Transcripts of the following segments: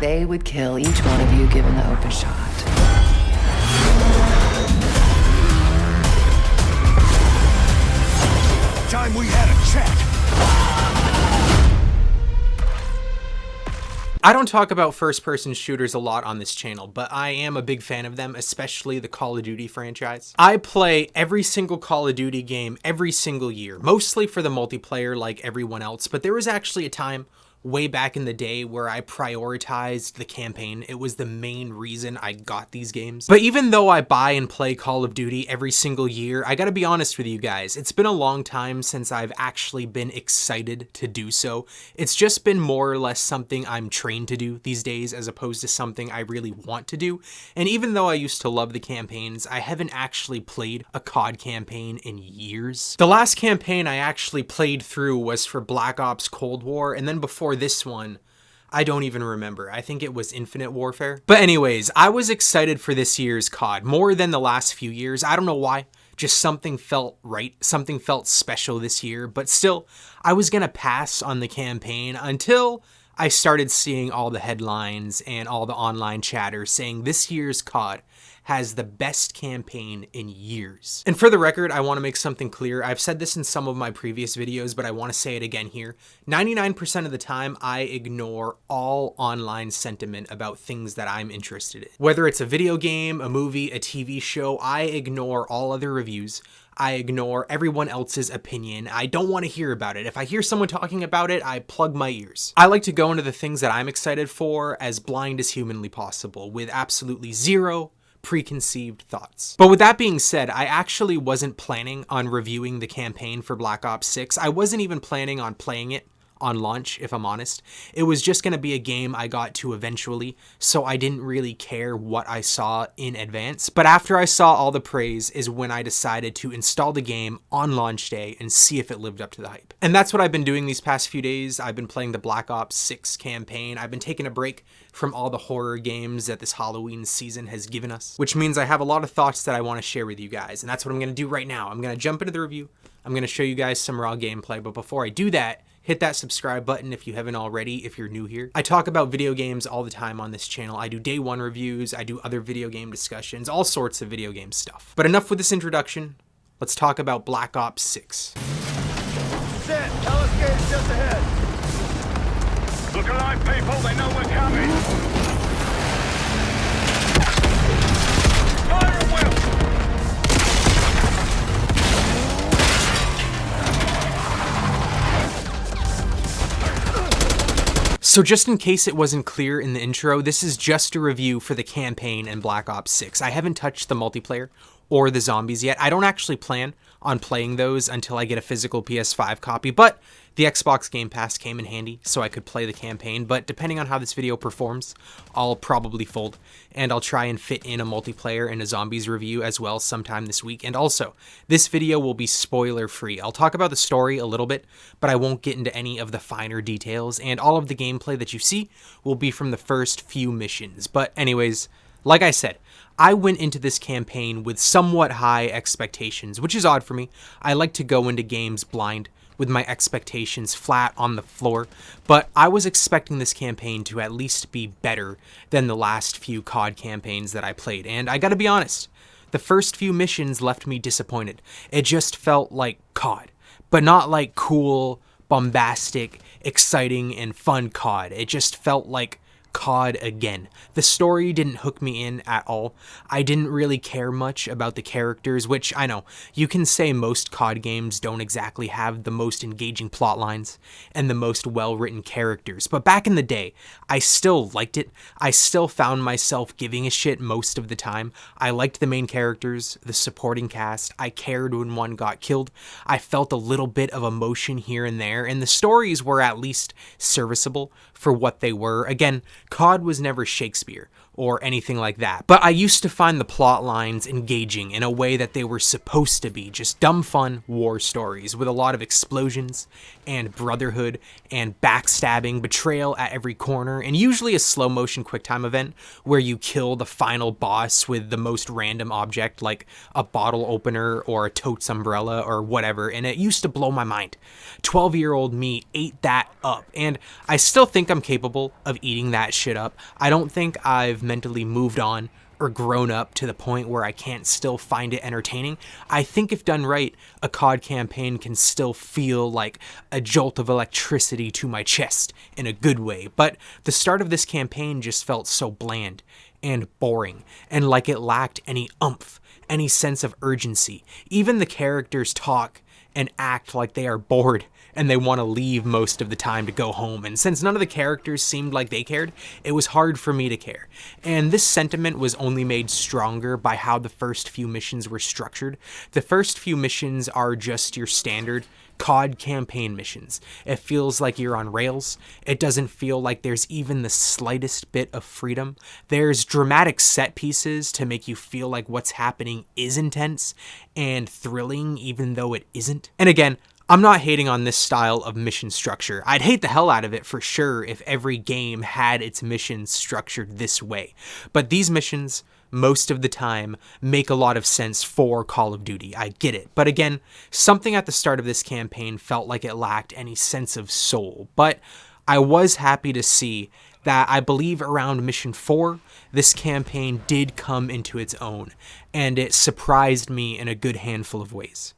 They would kill each one of you given the open shot. Time we had a chat. I don't talk about first-person shooters a lot on this channel, but I am a big fan of them, especially the Call of Duty franchise. I play every single Call of Duty game every single year, mostly for the multiplayer like everyone else, but there was actually a time way back in the day where I prioritized the campaign. It was the main reason I got these games. But even though I buy and play Call of Duty every single year, I gotta be honest with you guys, it's been a long time since I've actually been excited to do so. It's just been more or less something I'm trained to do these days as opposed to something I really want to do. And even though I used to love the campaigns, I haven't actually played a COD campaign in years. The last campaign I actually played through was for Black Ops Cold War, and then before this one, I don't even remember. I think it was Infinite Warfare. But anyways, I was excited for this year's COD more than the last few years. I don't know why. Just something felt right. Something felt special this year. But still, I was gonna pass on the campaign until I started seeing all the headlines and all the online chatter saying this year's COD has the best campaign in years. And for the record, I want to make something clear. I've said this in some of my previous videos, but I want to say it again here. 99% of the time, I ignore all online sentiment about things that I'm interested in. Whether it's a video game, a movie, a TV show, I ignore all other reviews. I ignore everyone else's opinion. I don't want to hear about it. If I hear someone talking about it, I plug my ears. I like to go into the things that I'm excited for as blind as humanly possible, with absolutely zero preconceived thoughts. But with that being said, I actually wasn't planning on reviewing the campaign for Black Ops 6. I wasn't even planning on playing it on launch, if I'm honest. It was just going to be a game I got to eventually, so I didn't really care what I saw in advance. But after I saw all the praise is when I decided to install the game on launch day and see if it lived up to the hype. And that's what I've been doing these past few days. I've been playing the Black Ops 6 campaign. I've been taking a break from all the horror games that this Halloween season has given us, which means I have a lot of thoughts that I want to share with you guys. And that's what I'm going to do right now. I'm going to jump into the review. I'm going to show you guys some raw gameplay. But before I do that, hit that subscribe button if you haven't already, if you're new here. I talk about video games all the time on this channel. I do day one reviews, I do other video game discussions, all sorts of video game stuff. But enough with this introduction. Let's talk about Black Ops 6. Set, LS gate just ahead. Look alive, people, they know we're coming. Fire at will. So just in case it wasn't clear in the intro, this is just a review for the campaign in Black Ops 6. I haven't touched the multiplayer or the zombies yet. I don't actually plan on playing those until I get a physical PS5 copy, but the Xbox Game Pass came in handy so I could play the campaign. But depending on how this video performs, I'll probably fold, and I'll try and fit in a multiplayer and a zombies review as well sometime this week. And also, this video will be spoiler free. I'll talk about the story a little bit, but I won't get into any of the finer details, and all of the gameplay that you see will be from the first few missions. But anyways, like I said, I went into this campaign with somewhat high expectations, which is odd for me. I like to go into games blind, with my expectations flat on the floor, but I was expecting this campaign to at least be better than the last few COD campaigns that I played, and I gotta be honest, the first few missions left me disappointed. It just felt like COD, but not like cool, bombastic, exciting, and fun COD. It just felt like COD again. The story didn't hook me in at all. I didn't really care much about the characters, which I know, you can say most COD games don't exactly have the most engaging plot lines and the most well-written characters, but back in the day, I still liked it. I still found myself giving a shit most of the time. I liked the main characters, the supporting cast. I cared when one got killed. I felt a little bit of emotion here and there, and the stories were at least serviceable for what they were. Again, COD was never Shakespeare or anything like that, but I used to find the plot lines engaging in a way that they were supposed to be, just dumb fun war stories with a lot of explosions and brotherhood and backstabbing, betrayal at every corner, and usually a slow motion QuickTime event where you kill the final boss with the most random object like a bottle opener or a totes umbrella or whatever, and it used to blow my mind. 12-year-old me ate that up, and I still think I'm capable of eating that shit up. I don't think I've mentally moved on or grown up to the point where I can't still find it entertaining. I think if done right, a COD campaign can still feel like a jolt of electricity to my chest in a good way. But the start of this campaign just felt so bland and boring, and like it lacked any oomph, any sense of urgency. Even the characters talk and act like they are bored and they want to leave most of the time to go home. And since none of the characters seemed like they cared, it was hard for me to care. And this sentiment was only made stronger by how the first few missions were structured. The first few missions are just your standard COD campaign missions. It feels like you're on rails. It doesn't feel like there's even the slightest bit of freedom. There's dramatic set pieces to make you feel like what's happening is intense and thrilling even though it isn't. And again, I'm not hating on this style of mission structure. I'd hate the hell out of it for sure if every game had its missions structured this way. But these missions, most of the time, make a lot of sense for Call of Duty. I get it. But again, something at the start of this campaign felt like it lacked any sense of soul. But I was happy to see that I believe around Mission 4, this campaign did come into its own, and it surprised me in a good handful of ways.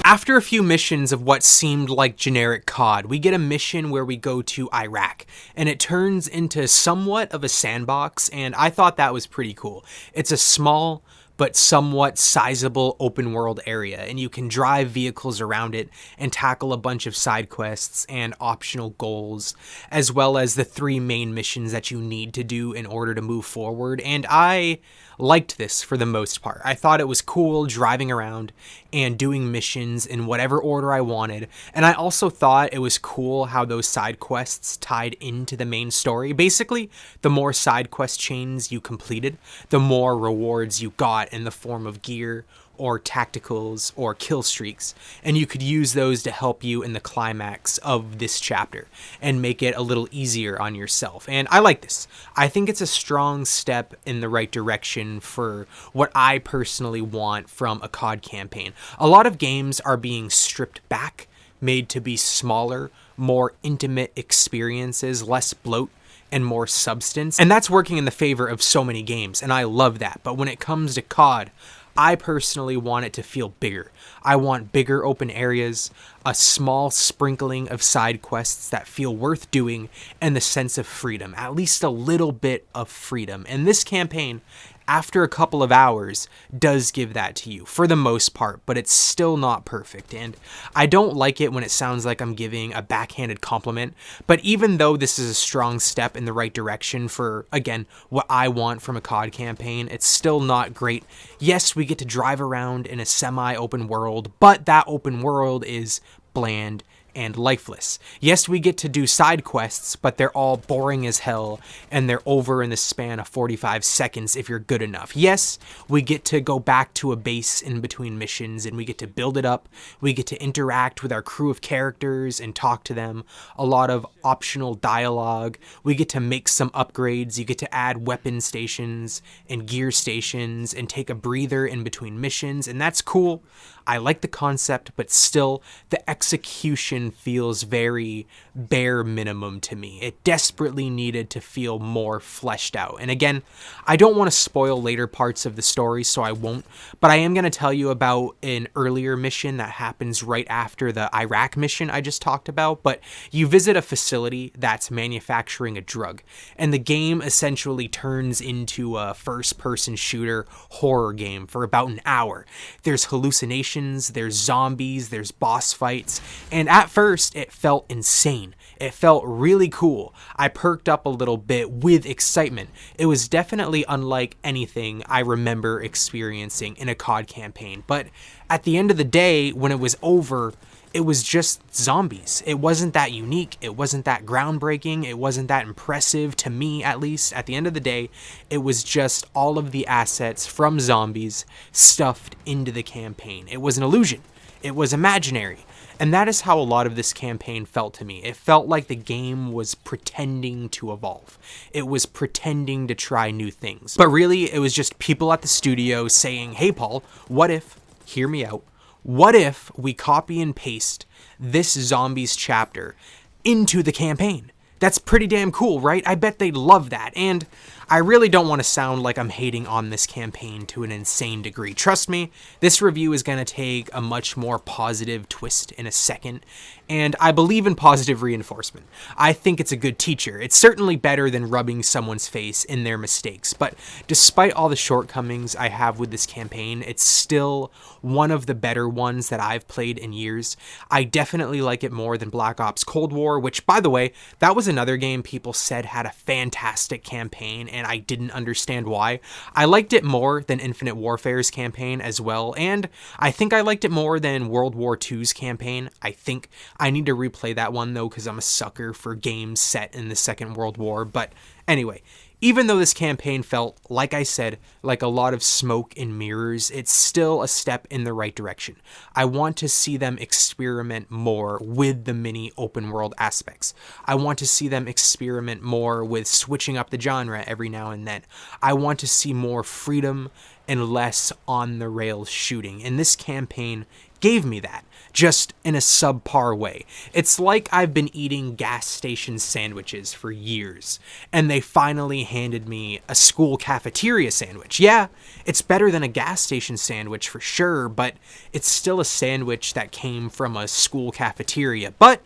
After a few missions of what seemed like generic COD, we get a mission where we go to Iraq, and it turns into somewhat of a sandbox, and I thought that was pretty cool. It's a small but somewhat sizable open world area, and you can drive vehicles around it and tackle a bunch of side quests and optional goals, as well as the 3 main missions that you need to do in order to move forward. And I liked this for the most part. I thought it was cool driving around and doing missions in whatever order I wanted, and I also thought it was cool how those side quests tied into the main story. Basically, the more side quest chains you completed, the more rewards you got in the form of gear or tacticals or kill streaks, and you could use those to help you in the climax of this chapter and make it a little easier on yourself. And I like this. I think it's a strong step in the right direction for what I personally want from a COD campaign. A lot of games are being stripped back, made to be smaller, more intimate experiences, less bloat, and more substance. And that's working in the favor of so many games, and I love that. But when it comes to COD, I personally want it to feel bigger. I want bigger open areas, a small sprinkling of side quests that feel worth doing, and the sense of freedom, at least a little bit of freedom. And this campaign, after a couple of hours, does give that to you for the most part, but it's still not perfect. And I don't like it when it sounds like I'm giving a backhanded compliment, but even though this is a strong step in the right direction for, again, what I want from a COD campaign, it's still not great. Yes, we get to drive around in a semi-open world, but that open world is bland and lifeless. Yes, we get to do side quests, but they're all boring as hell, and they're over in the span of 45 seconds if you're good enough. Yes, we get to go back to a base in between missions, and we get to build it up. We get to interact with our crew of characters and talk to them. A lot of optional dialogue. We get to make some upgrades. You get to add weapon stations and gear stations and take a breather in between missions, and that's cool. I like the concept, but still, the execution feels very bare minimum to me. It desperately needed to feel more fleshed out. And again, I don't want to spoil later parts of the story, so I won't, but I am going to tell you about an earlier mission that happens right after the Iraq mission I just talked about. But you visit a facility that's manufacturing a drug, and the game essentially turns into a first-person shooter horror game for about an hour. There's hallucinations, there's zombies, there's boss fights, and at first it felt insane. It felt really cool. I perked up a little bit with excitement. It was definitely unlike anything I remember experiencing in a COD campaign, but at the end of the day, when it was over, it was just zombies. It wasn't that unique. It wasn't that groundbreaking. It wasn't that impressive, to me at least. At the end of the day, it was just all of the assets from zombies stuffed into the campaign. It was an illusion. It was imaginary. And that is how a lot of this campaign felt to me. It felt like the game was pretending to evolve. It was pretending to try new things. But really, it was just people at the studio saying, hey, Paul, what if, hear me out, what if we copy and paste this zombies chapter into the campaign? That's pretty damn cool, right? I bet they'd love that. And I really don't want to sound like I'm hating on this campaign to an insane degree. Trust me, this review is going to take a much more positive twist in a second, and I believe in positive reinforcement. I think it's a good teacher. It's certainly better than rubbing someone's face in their mistakes, but despite all the shortcomings I have with this campaign, it's still one of the better ones that I've played in years. I definitely like it more than Black Ops Cold War, which, by the way, that was another game people said had a fantastic campaign, and I didn't understand why. I liked it more than Infinite Warfare's campaign as well, and I think I liked it more than World War II's campaign. I need to replay that one though, because I'm a sucker for games set in the Second World War. But anyway, even though this campaign felt, like I said, like a lot of smoke and mirrors, it's still a step in the right direction. I want to see them experiment more with the mini open world aspects. I want to see them experiment more with switching up the genre every now and then. I want to see more freedom and less on the rails shooting. And this campaign gave me that, just in a subpar way. It's like I've been eating gas station sandwiches for years, and they finally handed me a school cafeteria sandwich. Yeah, it's better than a gas station sandwich for sure, but it's still a sandwich that came from a school cafeteria. But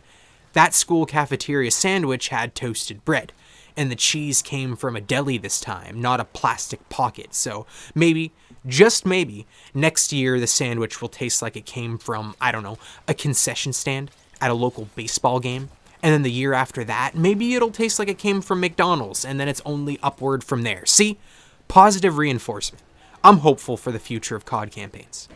that school cafeteria sandwich had toasted bread, and the cheese came from a deli this time, not a plastic pocket. So maybe, just maybe, next year the sandwich will taste like it came from, I don't know, a concession stand at a local baseball game. And then the year after that, maybe it'll taste like it came from McDonald's, and then it's only upward from there. See? Positive reinforcement. I'm hopeful for the future of COD campaigns.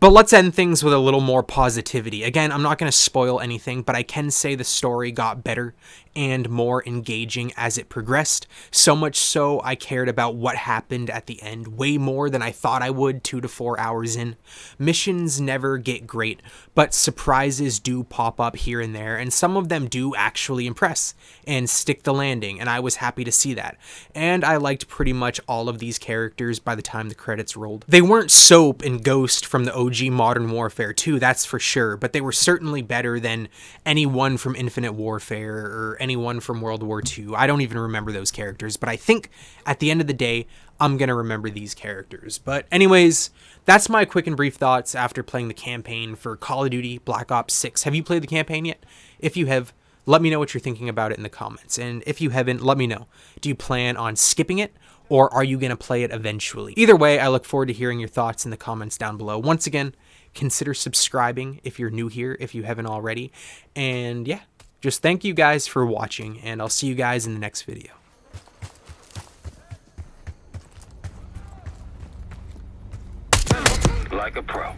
But let's end things with a little more positivity. Again, I'm not going to spoil anything, but I can say the story got better and more engaging as it progressed. So much so I cared about what happened at the end way more than I thought I would 2 to 4 hours in. Missions never get great, but surprises do pop up here and there, and some of them do actually impress and stick the landing, and I was happy to see that. And I liked pretty much all of these characters by the time the credits rolled. They weren't Soap and Ghost from the OG Modern Warfare 2, that's for sure, but they were certainly better than anyone from Infinite Warfare or anyone from World War II. I don't even remember those characters, but I think at the end of the day, I'm gonna remember these characters. But anyways, that's my quick and brief thoughts after playing the campaign for Call of Duty Black Ops 6. Have you played the campaign yet? If you have, let me know what you're thinking about it in the comments. And if you haven't, let me know. Do you plan on skipping it, or are you going to play it eventually? Either way, I look forward to hearing your thoughts in the comments down below. Once again, consider subscribing if you're new here, if you haven't already. And yeah, just thank you guys for watching, and I'll see you guys in the next video. Like a pro.